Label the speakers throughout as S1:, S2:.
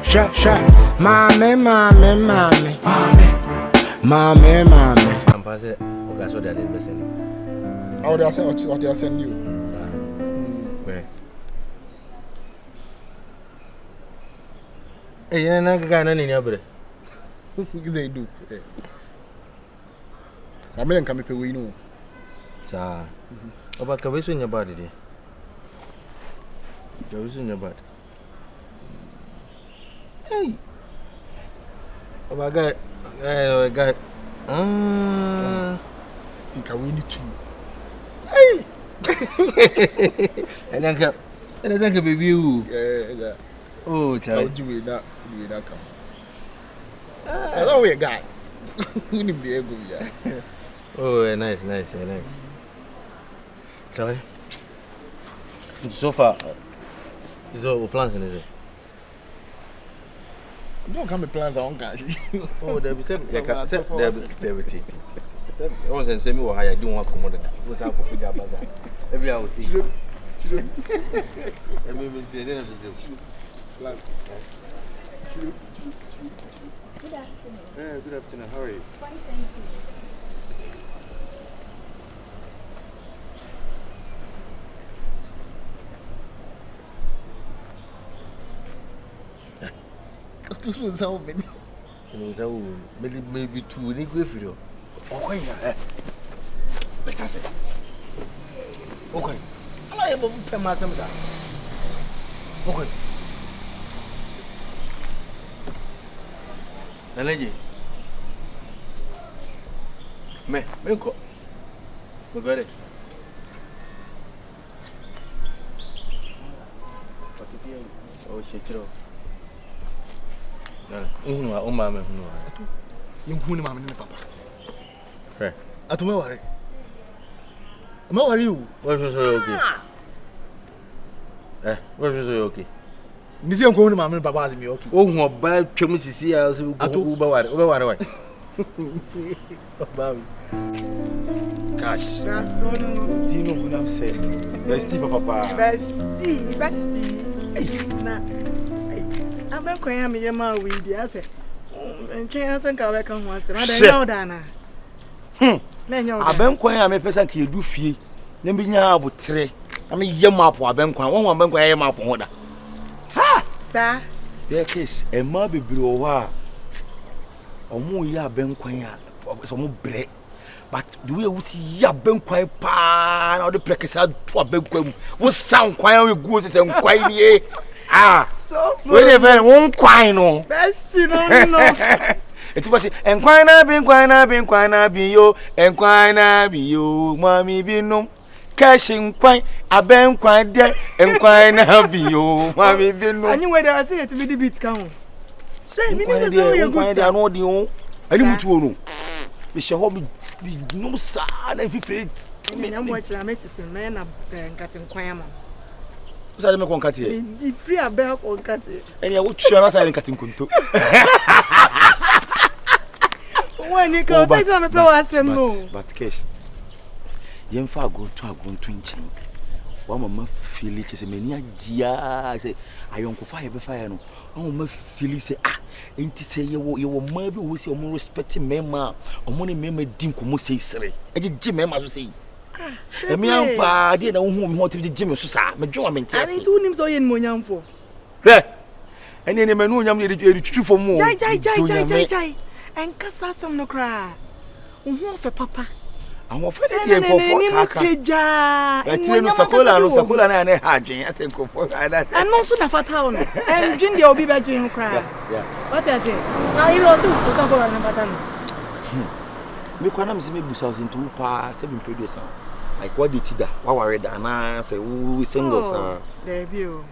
S1: Sha. Mame.
S2: I'm passing. Okay, so that is listening.
S3: How they send what they send you?
S2: Where? Hey, you're not going to any other.
S3: They do. My men come up we know.
S2: Sir. About Kavisu in your body. Kavisu in your body. Hey. About God. God.
S3: Think I win it too.
S2: Hey. And then come be you.
S3: Yeah.
S2: Oh, tell
S3: you will not come. That's all we got. We need the ego, yeah.
S2: Oh, nice. Charlie. So far, is all plans in it?
S3: Don't come with plans on country.
S2: Oh, there be seven. There be. I wasn't saying me I don't want to come on that. What's up with that bazaar? Every hour see. I mean, the end of the day.
S4: Good afternoon.
S2: Good afternoon. How are you?
S4: Fine, thank
S3: you. So many.
S2: Maybe two. They go for you. Oh, yeah. Let us say. Okay. I am a pay myself. Okay. Naleji. Me go. Me go there. Oh shit, you know. Mama.
S3: You huni mama ni papa.
S2: Hey.
S3: Atume worry. Me worry you.
S2: What was okay? What was okay?
S3: Misi enko huni mama ni papa azimi okay.
S2: Oh ho ba twem sisi ya so go ba ware why? Baby. Gosh.
S5: That's so no.
S2: Do you know what I'm saying? Bestie papa.
S5: Bestie. Na. I'm going to be a man with you. I said, and chance and cover come once. I don't know, Dana.
S2: I've been quiet. I'm a person who do fee. Then be near about 3. I mean, yam up or bank one bank where I am up on order. Ha!
S5: Sir?
S2: Your case, a mobby blow. Or more ya bank quiet, some bread. But the way we see ya bank quiet pan or the practice out to a bank was sound quiet good and quiet. Ah,
S5: so
S2: whatever won't cry no.
S5: Best you no.
S2: It's what and quina be yo, and quina be you, mommy be no. Cashing quite a bank quite there, and quina be you, mommy be no.
S5: Anyway, I say it to be the beat count. Say, me
S2: I know the own. I didn't know. Mr. Hobby, no son, if you feel it.
S5: I'm watching a medicine man and cutting quam.
S2: So I make one cut here.
S5: The free a bell or cut it.
S2: And you would share us and cutting kunto.
S5: When you go, take some power,
S2: but cash. Young far go to a gun twinching. One mama feel it is a mania. I say, I don't go fire before. No, oh, my feel say, ain't to say you were maybe who say more respecting memma or money member dink who say, sorry. I did Jim Emma to say. And me, I didn't know whom wanted to Jimmy Susa, but you are meant to say
S5: 2 names in Monyam for.
S2: And then a man who am ready to for more.
S5: Jai. And Cassa some no cry. For papa.
S2: I'm offended for Taka. I tell you, Sakola, and I had Jane.
S5: And no sooner for town. And Jim, you'll be back to him cry. What I say? Now you know, Sakola and Patan.
S2: Me kwana mse me busa into pa 7 producer like what did that what worried and say we singles
S5: debut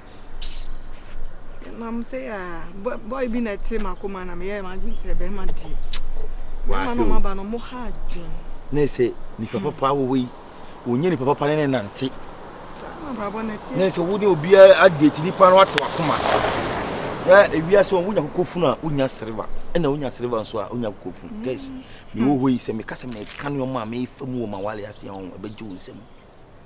S5: mam say boy be na team akoma na me imagine say be ma di wa no ma ba no mo ha dwen
S2: na say ni papa we onye ni papa ne nante
S5: ma brabo na ti
S2: na say wo ni obi adate ni pa no ate wakoma ya ewia so wonya kokofunu a wonya silver na wonya silver so a wonya kokofunu guys me wo hoyi se me kase me kan yo ma me famu wo ma wale ase on abeju nsem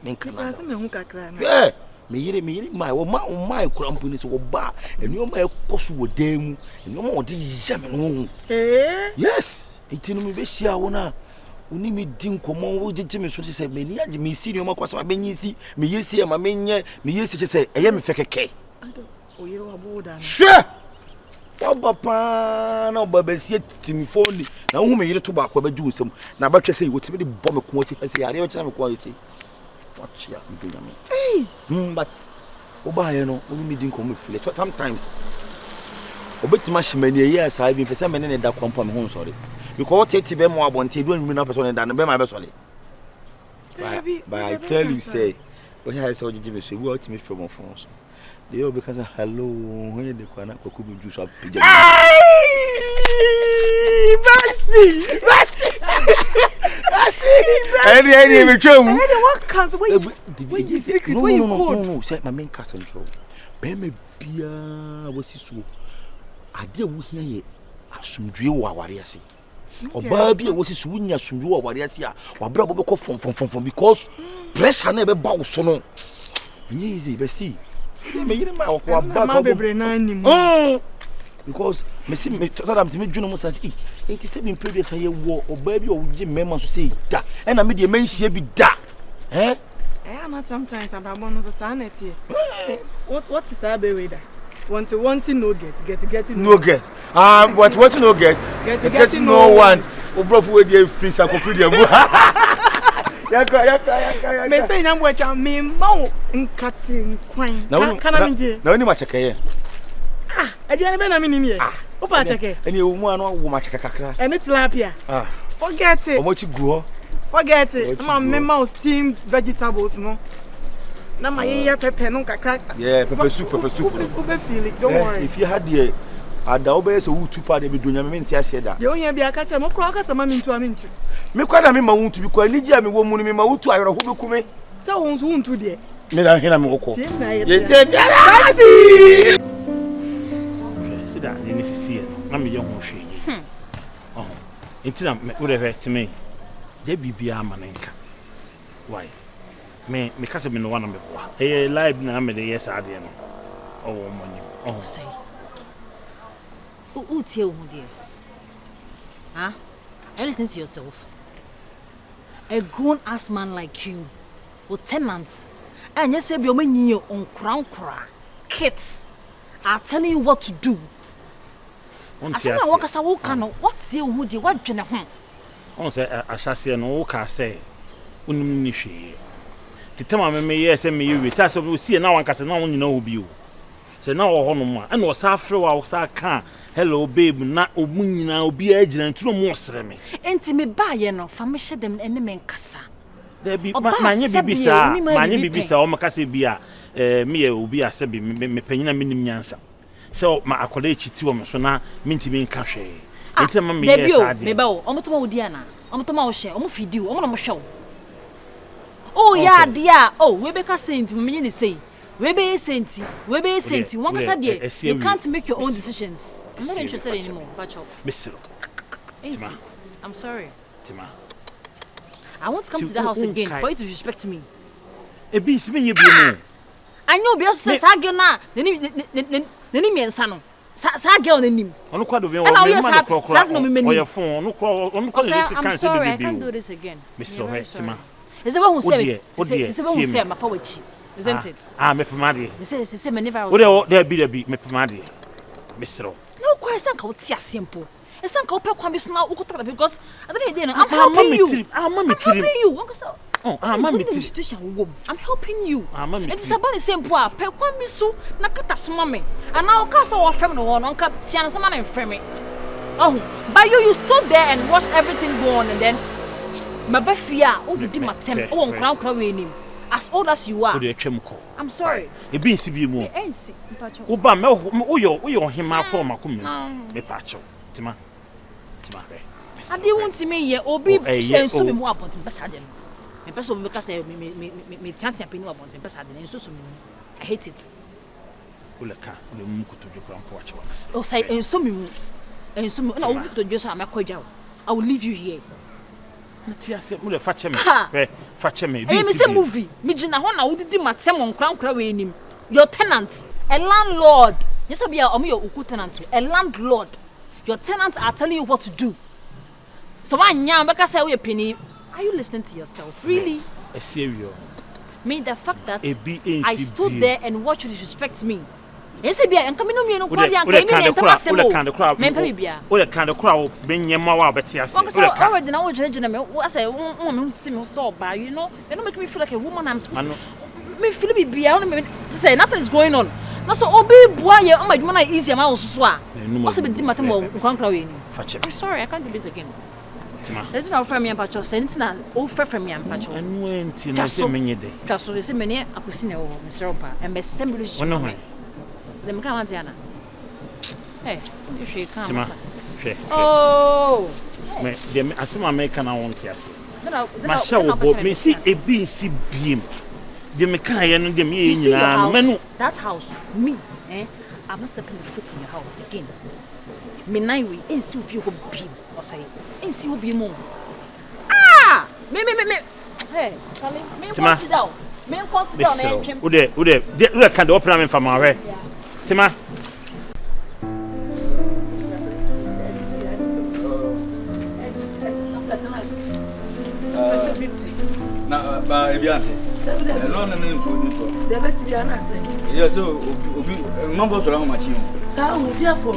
S2: me kan na
S5: se me hu kakra na
S2: me yire my o my krampo ni so ba enu o ma ekoso wo dam enu o ma odi yame no yes itinu me be hia wo na oni me din komo wo gege me so se me ni age me si ni o ma kwasa be nyisi me yesi e ma me nye me yesi che se eye me fekeke
S5: oyire wa boda na
S2: hwe Papa na babasi timi phone na hu me yire to ba kwa ba ju nsem na ba twese wo timi de bo me ko achi ase yare ochina me ko achi watch ya ndunya me but oba ye no oni me din ko me feel sometimes obetima shimani ye sa bi pese me ne da kwampa me hu nsori because what tete be mo abonte do nmi na person da no be ma be sole but I tell you say what I say oji me so we out me from phone so they all because hello when they kwana kokubu juice up pija basti any me chom
S5: what cause when you secret when you code
S2: no say my main cast control be me bia wasisu ade wo hia ye asumdwe wo aware ase oba bia wasisu wunya asumdwe wo aware ase a wabra bo be ko fon because pressure na be ba wo so no enye easy be see me yire ma okwa back
S5: bebre na animu
S2: because me see me tell me dwunu mo say enti se bi previous aye wo oba bi o gye mema so say da e na me de manhia bi da
S5: am sometimes ababon no so sanity what is that be with that want no get
S2: no get what no get no want obrofo we dey free sakopedia mu yaka
S5: me say nyambo acha me mawo nkati nkwan kana me die
S2: na oni ma chekeye
S5: aduane be na me nim ye wo pa cheke
S2: eni ewu mu anu wo ma cheke kakra
S5: eni tilapia forget it
S2: omo chi guo
S5: forget it me mawo steamed vegetables no na ma ye pepper no kakra
S2: pepper soup
S5: wo be feel it don't worry
S2: if you had the ada obe so wutu pa de be dunya me ntia se da
S5: de onya bia ka che mo kro aka sama mintu amintu
S2: me kwa na me ma wutu bi kwa ni gia me wo mu ni me ma wutu ayoro ho be kume
S5: se won so wuntu de
S2: me da hena me kokko
S5: ye
S6: se da ni sisi na me ye ho hwe entina me wo de hwe teme de bibia amanenka why me kase me no wana me boa live na me de yes ade no money
S7: say who tell who there? Huh? I listen to yourself. A grown ass man like you with tenants and you say you're on crown kids are telling you what to do. I say what's you who the what you
S6: on say I shall say no ka say unni hwe. The time me yes me you say we see now one ka say now you know who be you. Say now wo hono mo and wo sa afre wo sa ka hello babe na omu nyina obi agina nturo mo sere me
S7: enti me ba ye no fa me hye dem ene me nkasa
S6: there be manye bibisa o makase bia me ye obi asebi me panyina menim nyansa so ma akoda echiti wo me so na mentimi nka hwe enti ma me ye saade
S7: me ba o omotoma odi ana omotoma wo hye omo fidi o omo no mo hwe o ya dia o we be ka senti me nye ni sei we be senti one kasa dia you can't make your own decisions. I'm not interested anymore, Bacho.
S6: Mister.
S7: I'm sorry.
S6: Tima.
S7: I won't come to the house again for you to respect me.
S6: E bi si me ye bi mo.
S7: I know be also say sa girl na nani me nsa no. Sa girl nanim.
S6: Onu kwa do be o me ma no kro. O ye phone, onu kwa
S7: I'm sorry, I can't do this again.
S6: Mister Tima.
S7: Is it what who say ma fa wachi. Isn't it?
S6: Me pamade.
S7: Say me never.
S6: O there be me pamade. Mister.
S7: No, quite some simple. It's some copper can be now because I don't I'm helping you. I'm helping you. I'm helping you. It's about the same poor. Pequam be so, Nakata Smummy. And now Castle or Femme one on Cap Tiana Saman and Freme. Oh, but you stood there and watched everything go on and then my befia, oh, you did my temp, oh, crown crowing as old as you are. I'm sorry. It be si bi mo.
S6: Oba me wo him akọ makum me pacho. Tima.
S7: I dey want to me ye obi enso me mo apont me pesa dem. Me pesa obi ka say me tiantia pe ni apont me pesa dem enso so me. I hate it.
S6: Uleka, ule mu kutojo kwa mpo wache wabasa.
S7: O say enso me mu. Enso me na obi kutojo so amakodwa. I will leave you here.
S6: Natiase mu le fache me. Fache me.
S7: Eh me say movie. Me gina ho na wodidi matem nkran we enim. Your tenant, a landlord. Yes be your uku tenant, a landlord. Your tenants are telling you what to do. So why nyam beka say we penny? Are you listening to yourself? Really?
S6: A serious.
S7: Me the fact that I stood there and watched you disrespect me. Yes be am coming no me no kwadi an kai me na enta masemo. Me pa bibia.
S6: O le kan de kra wo benyema wa beti ase.
S7: O le already na wo gina me. I say me see me so ba, you know. You don't make me feel like a woman I'm supposed to. Me feel bibia me say nothing is going on. Na so obi bua ye o madwuma na easy am so a. O se be di matem o kwankra we ni. I'm sorry, I can't do this again.
S6: Tima.
S7: Let's now frame me ampacho. Sentina o frame me ampacho.
S6: Enu enti na se menye de.
S7: Twaso se mene akosi na wo Mr. Opa. And be sembulu shi.
S6: Wono ho.
S7: Dem ka wanti ana. Eh, you she come.
S6: Tima. Hwe.
S7: Oh.
S6: Me dem asema America na wonti ase.
S7: Ma
S6: sha wo bo me si ebi si biem. Dem ka ye no dem ye nyina menu.
S7: That house, me, I must step in the foot in your house again. Me nai we ensi ofi ho biem. Say, ensi obi mo. Ah! Me. Hey, Charlie, me consider. Me consider na entwem.
S6: Wo de kan de opera me fama hwe. Tima.
S2: Na ba ebiante. No nso ni to.
S5: De beti bia na say.
S2: Yes, obi mambo so la ho machi.
S5: Sa wo fia for.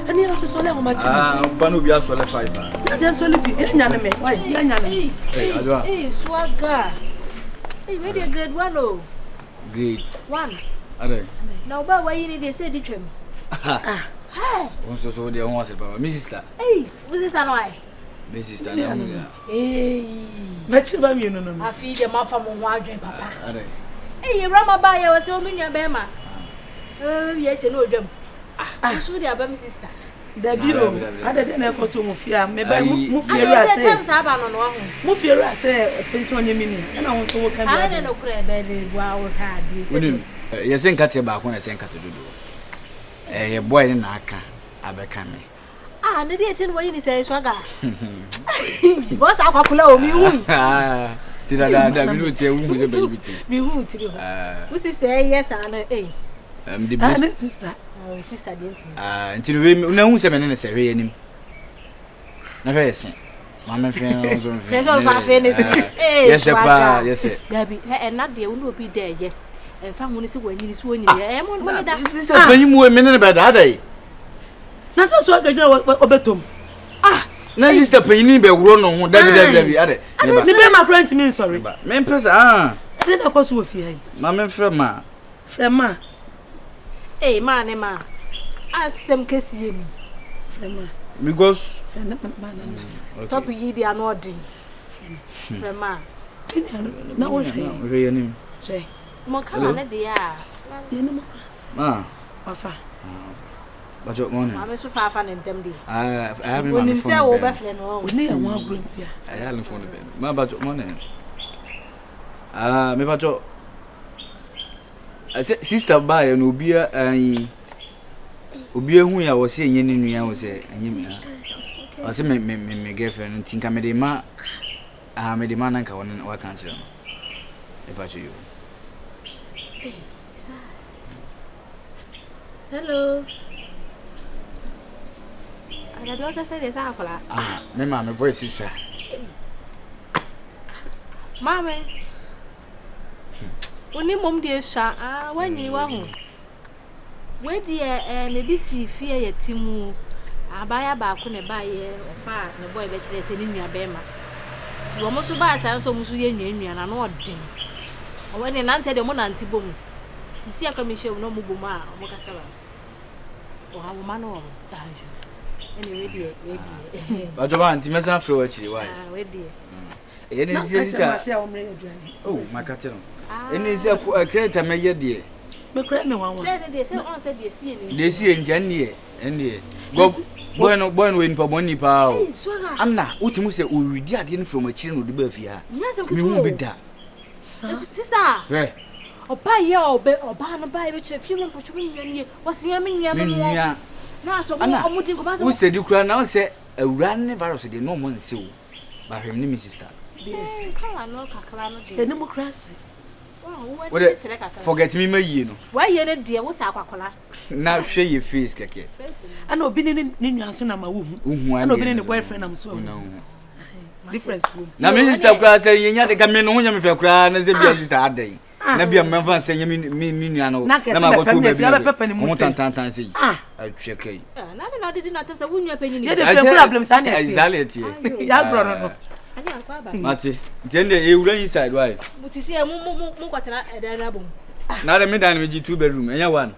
S5: Any else so le ho machi.
S2: Ba no bi aso le 5.
S5: Ya den so le bi enya ne me. Why ya nya ne?
S2: Adwa.
S7: Swaga. Hey, where the grade 1 oh?
S2: Grade
S7: 1.
S2: Ade.
S7: Now ba why you dey say di twem? Hey.
S2: Onso so de won wase papa. My sister.
S7: Hey, who's sister no ai?
S2: My sister na mu ya.
S5: Hey. Machi ba mi no.
S7: Afi de ma fa mo ho adwen papa.
S2: Ade.
S7: Hey, Rama ba ya wase o mi nua be ma. Yes, no odwam. So dey aba my sister.
S5: Dabio, ada de na ekoso mu fia, me ba mu fia ru ase.
S7: Tem sa ba no no ho.
S5: Mu fia ru ase tonton nye mini. Na ho so wo kan bia.
S7: Ana no kura be de bua wo ha di se.
S2: Wonim, yesen kate ba ko na yesen kate dodo. Ye boy na aka abeka me.
S7: Na dey chen wo ni say swaga. Boss akwakula o mi hu.
S2: Tira da mi no tie wu mo je ba biti.
S5: Mi hu tiri ho.
S7: Wo sister yes ana
S2: The
S5: sister.
S7: Oh, sister didn't.
S2: Until we na hu se me ne se hwe anim. Na hwe yesen. Ma me fe no zo me fe.
S7: Fresh on fa fe ne si.
S2: Yes pa, yes.
S7: Dabi, na de wo no bi de ye. Fa hu ni se wanyini so nyini. Mo da.
S2: Sister panyi mu me ne ba da dai.
S5: Na se so agaja obetom.
S2: Na sister panyi be wuro no ho dabi ade.
S5: Ni be ma grant me sorry.
S2: Me pesa
S5: Ade na kwaso wo fi ai.
S2: Ma me frɛ ma.
S5: Frɛ ma.
S7: Ma ne ma. Asem kesiye ni.
S5: Frɛ ma.
S2: Because
S7: Top yi di anodin. Frɛ ma.
S5: Na wo hwe.
S2: Hwe anim.
S5: Hwe.
S7: Mo kama ne de ya.
S5: Ye na mo. Wafa.
S2: Bajo mo ne.
S7: Ma me so fa fa ne ntem di.
S2: I have my
S7: phone. Onim se wo ba frɛ no.
S5: Oni ya wa grant ya.
S2: I have my phone be. Ma bajo mo ne. Me bajo. Sister ba ya no obia obi ehu ya wo se enye ne nua wo se enye me o se me girlfriend ntinka me de ma me de ma nanka won wa kan chiro e ba chu yo.
S7: Hello. Ada dua ka sai de sa akola.
S2: Me ma me voice is sha.
S7: Mame. Oni mom de sha wanyini wa hu. We de me bi si fie ye timu. Abaya ba ko ne ba ye ofa ne boy be kire se ni nua be ma. Ti wo mo so ba san so mo so ye nua na no odin. O we ne nante de mo nante bom. Sisi aka mi hye no mo bom a mo kasa ba. O ha wo ma no da ju. Ene we de.
S2: Ba jo ba anti mesa fro wa chiri wa.
S7: We de.
S2: Ene sister. Oh, makate no. Ene se creator me ye de.
S5: Me cry me wan wan.
S7: Say de say on say de see ni.
S2: De see njan de. Ende. Go boy no we nipa boni pa o. Anna, utimu se o ridi ade no from akiri no de ba fi ha. Me hu be da.
S7: Sister.
S2: Where?
S7: Oba ye oba no ba be che fi mo pochu nwa ni. O se ya me nwa me no. Na so mo omudin ko ba so.
S2: Who said you cry now say awura ne virus de no mo nse o. But him name sister.
S5: Yes.
S7: Kala no kakra no de.
S5: Democracy.
S2: Forget me you know.
S7: Why you no de wo sa akwakola?
S2: Now share your face keke.
S5: And obi ni nua so na ma wo hu. And obi ni boyfriend am so. Difference wo.
S2: Na me sister kura say yenya de ka me no nya me fe kura na say bia sister adan. Na bia me fa say me nua no. Na ma go to be. Mo tantan say. Atweke.
S7: Na me no did not say wo nua panyin.
S5: Ye de problem sa na tie.
S2: Exactly.
S5: Ya bro no.
S2: Mate, jende e wura inside why?
S7: But you see mu kwatena edan na bom.
S2: Na dem dan me 2 bedroom, enya one.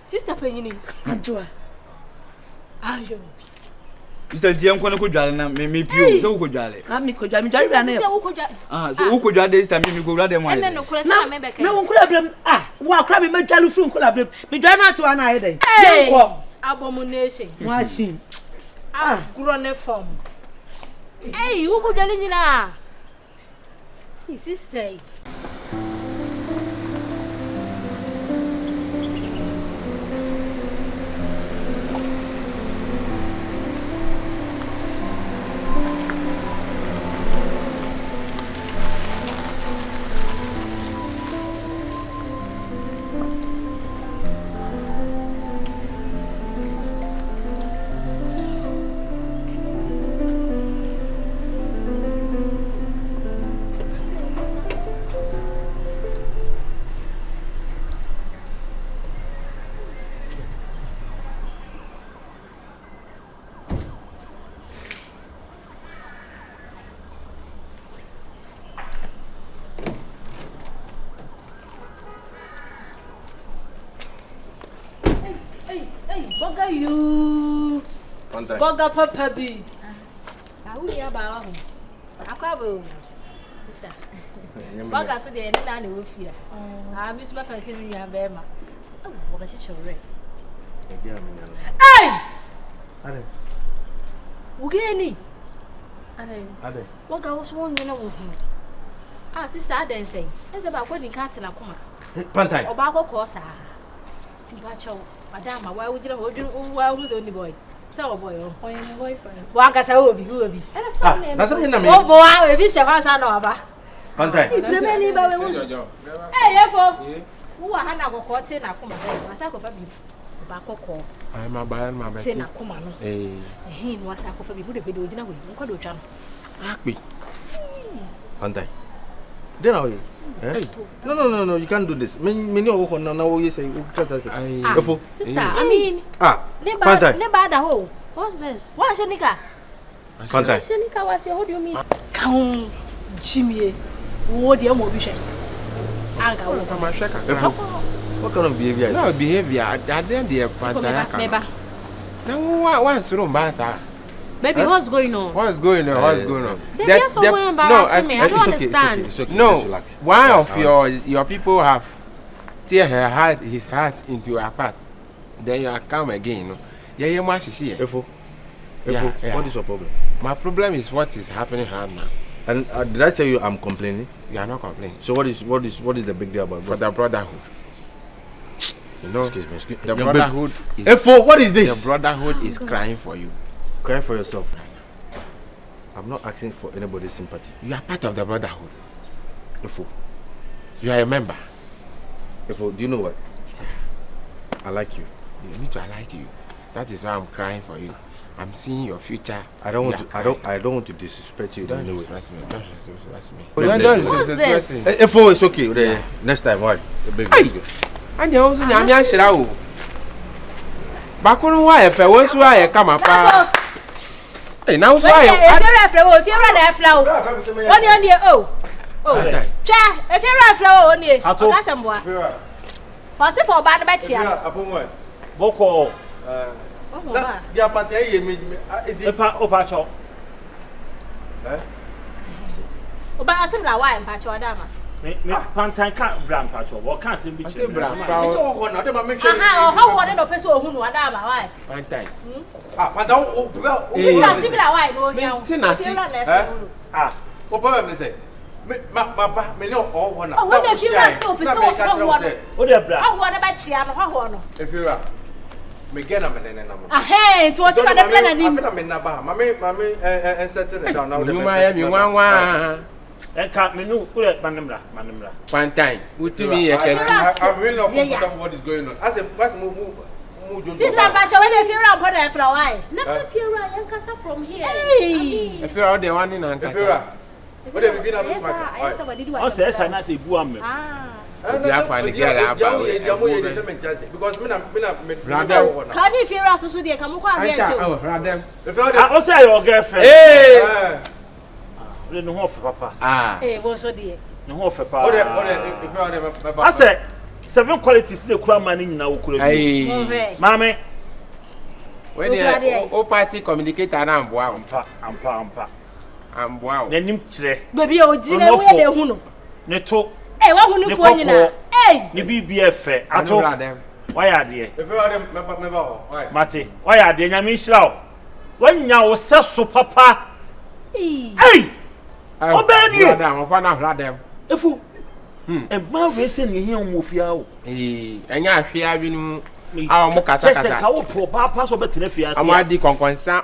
S7: Sister panyin.
S5: Adwa. Ayo.
S2: Sister die nko ne ko dwale na me pio, so ko dwale.
S5: Na me ko dwale, me dwale na.
S7: Sister wo ko dwale.
S2: So wo ko dwale this time me go wura dem why?
S7: Ene no kura sa me beka.
S5: Na wo kura blem wo akura me dwale fru kura blem. Me dwale na to na aye den.
S7: Yenko. Abomination.
S5: Machine.
S7: Gro ne form. Hey, wo ko dwale nyina. Sister. Boga you. Boga papa bi. Awu ya ba ho. Akwa bo. Sister. Boga so de na na wo fia. Mi so ba fa se mi ya ba ma. Oh, boga chi chore. Hey!
S3: Are.
S7: Ugeni.
S3: Are.
S7: Boga wo so won na wo hu. Sister adan say. Ense ba kwa din ka tena koma.
S3: Pantai.
S7: Oba akoko sa. Timba chawo. Madam, why would you know who's only boy? So boy, oh, your boyfriend. Waka sa obi.
S3: That's something na me.
S7: Oh boy, we be se fa sa no aba.
S3: Pantai.
S7: Ibreme ni ba we wusu. Yefo. Wo wa ha na kokko te na koma ba. Wasa ko fa bi. Ba kokko.
S8: Ai ma ba
S7: te na koma no. No wasa ko fa bi. Bu de hwede ogina we. Nko do twa no.
S8: Akpi.
S3: Pantai. Then how you? Eh? No, you can't do this. Me no go now you say
S7: sister, I mean
S3: Pantai.
S7: Never the hole. What's this? What's Shanika?
S3: Pantai.
S7: Shanika was what do you mean? Come Jimmy. What do you want to be? Anka wo
S8: come shaka.
S3: What kind of behavior?
S8: No behavior. I didn't the Pantai. Now once room basa.
S9: Baby, what's going on?
S8: What's going on?
S9: There's someone embarrassing me. I don't understand.
S3: It's okay.
S8: No,
S3: relax.
S8: One of your people have tear his heart into a part. Then you come again. No? Yeah, you must see it.
S3: Efo, what is your problem?
S8: My problem is what is happening right now.
S3: And did I tell you I'm complaining?
S8: You are not complaining.
S3: So what is the big deal about?
S8: For the brotherhood. You know,
S3: excuse me.
S8: The brotherhood is.
S3: Efo, what is this?
S8: The brotherhood is crying for you.
S3: Cry for yourself. I'm not asking for anybody's sympathy.
S8: You are part of the brotherhood.
S3: Efo.
S8: You are a member.
S3: Efo, do you know what? I like you.
S8: You need to like you. That is why I'm crying for you. I'm seeing your future.
S3: I don't want to disrespect you in any way.
S8: Disrespect me. Don't disrespect me.
S9: What's this?
S3: Efo, it's okay. Yeah. Next time, why?
S8: And you also nyame ahira o. Bakunu wa efe wo su aye kama pa. Hey, now so aye.
S7: If you run flow. Oni oh. Cha, if you run flow oni. Oga semboa. Pass for bad ba chia.
S3: Apomo.
S6: Boko.
S3: Na dia Pantai ye me.
S6: Opa cho.
S7: Oba asem la wa mpa cho dama.
S6: Me pantan ka brand pacho. What can say be
S8: Say brand
S3: Oh,
S8: foul.
S3: no, dem make sure.
S7: How one no person ohunu adama why?
S8: Pantai.
S3: Pantai.
S7: If you are similar why no here.
S3: What problem is it? Me no all one.
S7: Oh, when if you are so person
S6: O de brand.
S7: how one ba chia no how no.
S3: If you are
S10: Me get am na na.
S7: Ah hey, to what you plan na nim.
S10: I feel am na ba. Mame settle it down now.
S8: You my me wanwa.
S6: Enka me no kure manimra.
S8: Pantan. Utumi e kesi.
S10: I'm really not comfortable what is going on. As a move
S7: Sister Bacha, when they feel around for the flower, why?
S9: Never feel right. You can start from here.
S7: Hey,
S8: If you're the one in Ankara.
S10: What have you been up with my?
S6: I say sana say buame.
S10: Because
S7: can you feel us so they come qua here too?
S6: I say your girlfriend.
S8: Hey!
S6: No hof papa.
S7: Hey, what's so dear?
S6: No hof papa. I say 7 qualities the kura man nyina wo kura bi. Mame.
S8: When you party communicator na amboa
S6: ampa.
S8: Amboa.
S6: Nanim kire.
S7: Baby o jina we dey hu no.
S6: Ne to.
S7: Eh wa hu ni fo nyina. Eh.
S6: Ni bibia fe. Ato. Why ade?
S10: If you are them member why?
S6: Mate. Why ade nyame nhira wo. Wanya wo seso papa. Hey. Obeni.
S8: Madam, fa na hra dem.
S6: Efu. E ma we se ne hia mo fia wo.
S8: Enya ahwea bi nu. Mo kasa.
S6: Ka wo pro papa so betena fia se.
S8: Amadi konkonsa.